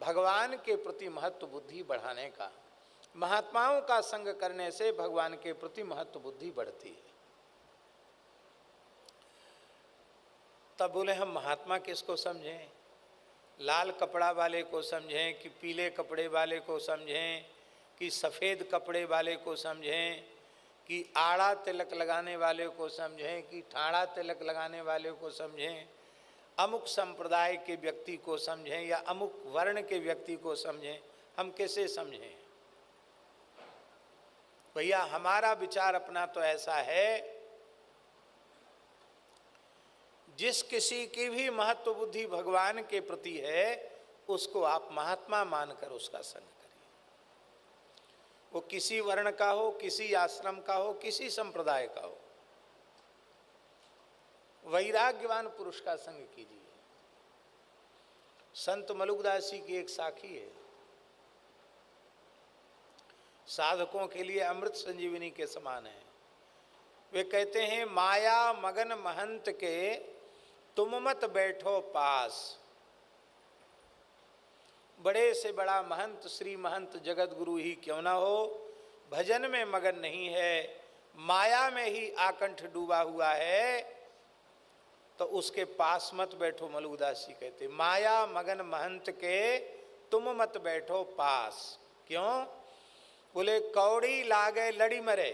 भगवान के प्रति महत्व बुद्धि बढ़ाने का। महात्माओं का संग करने से भगवान के प्रति महत्व बुद्धि बढ़ती है। तब बोले हम महात्मा किसको समझें? लाल कपड़ा वाले को समझें कि पीले कपड़े वाले को समझें कि सफ़ेद कपड़े वाले को समझें कि आड़ा तिलक लगाने वाले को समझें कि ठाड़ा तिलक लगाने वाले को समझें, अमुक संप्रदाय के व्यक्ति को समझें या अमुक वर्ण के व्यक्ति को समझें? हम कैसे समझें? भैया हमारा विचार अपना तो ऐसा है, जिस किसी की भी महत्व बुद्धि भगवान के प्रति है उसको आप महात्मा मानकर उसका संग करिए। वो किसी वर्ण का हो, किसी आश्रम का हो, किसी संप्रदाय का हो। वैराग्यवान पुरुष का संग कीजिए। संत मलुकदास जी की एक साखी है, साधकों के लिए अमृत संजीवनी के समान है। वे कहते हैं, माया मगन महंत के तुम मत बैठो पास। बड़े से बड़ा महंत, श्री महंत जगत गुरु ही क्यों ना हो, भजन में मगन नहीं है, माया में ही आकंठ डूबा हुआ है, तो उसके पास मत बैठो। मलुकदास जी कहते, माया मगन महंत के तुम मत बैठो पास। क्यों? बोले कौड़ी लागे लड़ी मरे,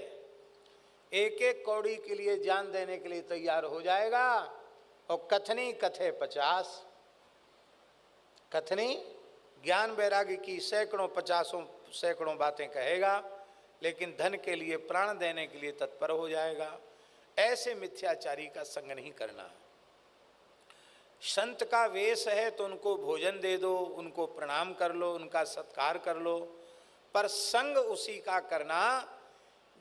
एक एक कौड़ी के लिए जान देने के लिए तैयार हो जाएगा, और कथनी कथे 50। कथनी ज्ञान वैराग्य की सैकड़ों सैकड़ों बातें कहेगा, लेकिन धन के लिए प्राण देने के लिए तत्पर हो जाएगा। ऐसे मिथ्याचारी का संग नहीं करना। संत का वेश है तो उनको भोजन दे दो, उनको प्रणाम कर लो, उनका सत्कार कर लो, पर संग उसी का करना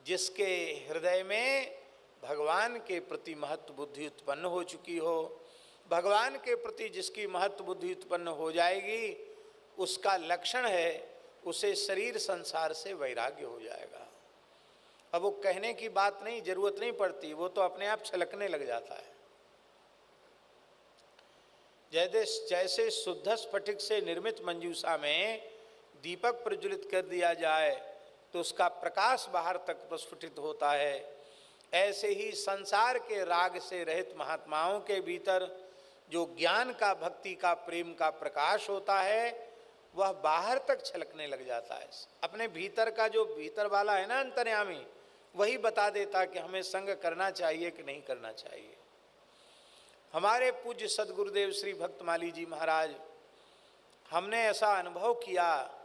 जिसके हृदय में भगवान के प्रति महत्व बुद्धि उत्पन्न हो चुकी हो। भगवान के प्रति जिसकी महत्व बुद्धि उत्पन्न हो जाएगी, उसका लक्षण है उसे शरीर संसार से वैराग्य हो जाएगा। अब वो कहने की बात नहीं, जरूरत नहीं पड़ती, वो तो अपने आप छलकने लग जाता है। जैसे शुद्ध स्फटिक से निर्मित मंजूषा में दीपक प्रज्वलित कर दिया जाए तो उसका प्रकाश बाहर तक प्रस्फुटित होता है, ऐसे ही संसार के राग से रहित महात्माओं के भीतर जो ज्ञान का, भक्ति का, प्रेम का प्रकाश होता है, वह बाहर तक छलकने लग जाता है। अपने भीतर का जो भीतर वाला है ना अंतर्यामी, वही बता देता कि हमें संग करना चाहिए कि नहीं करना चाहिए। हमारे पूज्य सदगुरुदेव श्री भक्तमाली जी महाराज, हमने ऐसा अनुभव किया,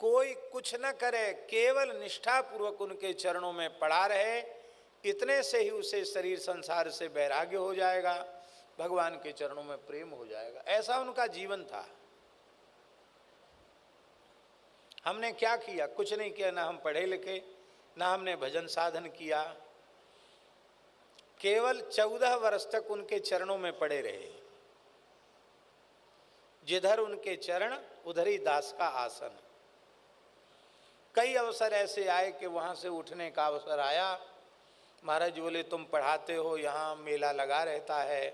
कोई कुछ न करे, केवल निष्ठापूर्वक उनके चरणों में पड़ा रहे, इतने से ही उसे शरीर संसार से वैराग्य हो जाएगा, भगवान के चरणों में प्रेम हो जाएगा। ऐसा उनका जीवन था। हमने क्या किया? कुछ नहीं किया। ना हम पढ़े लिखे, ना हमने भजन साधन किया, केवल 14 वर्ष तक उनके चरणों में पड़े रहे। जिधर उनके चरण उधर ही दास का आसन। कई अवसर ऐसे आए कि वहाँ से उठने का अवसर आया। महाराज जी बोले, तुम पढ़ाते हो, यहाँ मेला लगा रहता है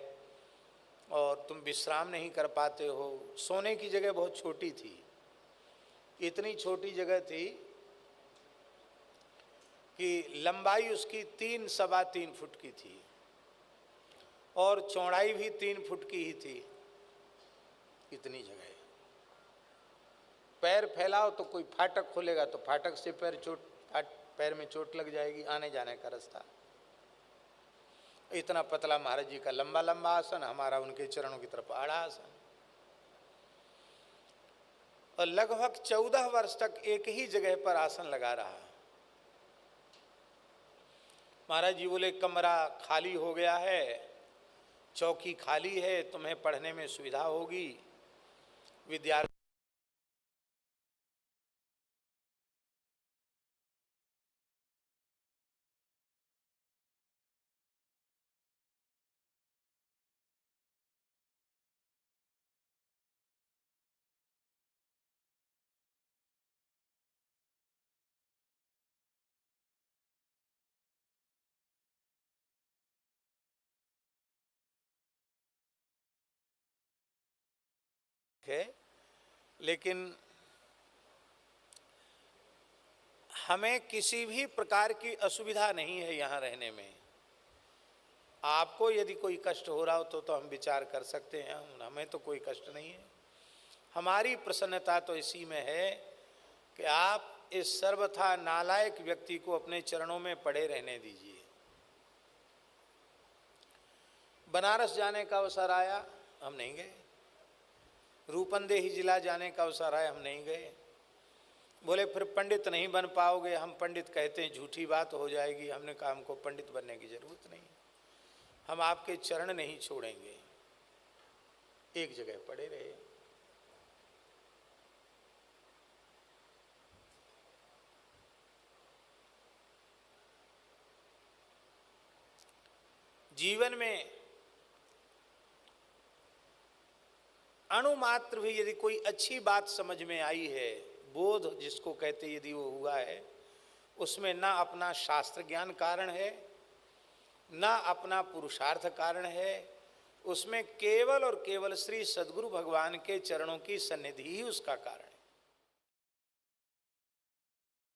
और तुम विश्राम नहीं कर पाते हो। सोने की जगह बहुत छोटी थी, इतनी छोटी जगह थी कि लंबाई उसकी 3 सवा 3 फुट की थी और चौड़ाई भी 3 फुट की ही थी। इतनी जगह, पैर फैलाओ तो कोई फाटक खोलेगा तो फाटक से पैर में चोट लग जाएगी, आने जाने का रास्ता। इतना पतला महाराज जी का लंबा लंबा आसन, हमारा उनके चरणों की तरफ आड़ा आसन। और लगभग 14 वर्ष तक एक ही जगह पर आसन लगा रहा। महाराज जी बोले, कमरा खाली हो गया है, चौकी खाली है, तुम्हें पढ़ने में सुविधा होगी। विद्यार्थी है लेकिन हमें किसी भी प्रकार की असुविधा नहीं है यहाँ रहने में। आपको यदि कोई कष्ट हो रहा हो तो हम विचार कर सकते हैं, हमें तो कोई कष्ट नहीं है। हमारी प्रसन्नता तो इसी में है कि आप इस सर्वथा नालायक व्यक्ति को अपने चरणों में पड़े रहने दीजिए। बनारस जाने का अवसर आया, हम नहीं गए। रूपंदेही जिला जाने का अवसर आया, हम नहीं गए। बोले फिर पंडित नहीं बन पाओगे। हम पंडित कहते हैं झूठी बात हो जाएगी। हमने कहा हमको पंडित बनने की जरूरत नहीं, हम आपके चरण नहीं छोड़ेंगे, एक जगह पड़े रहे। जीवन में अणुमात्र भी यदि कोई अच्छी बात समझ में आई है, बोध जिसको कहते यदि वो हुआ है, उसमें ना अपना शास्त्र ज्ञान कारण है, ना अपना पुरुषार्थ कारण है, उसमें केवल और केवल श्री सद्गुरु भगवान के चरणों की सन्निधि ही उसका कारण है।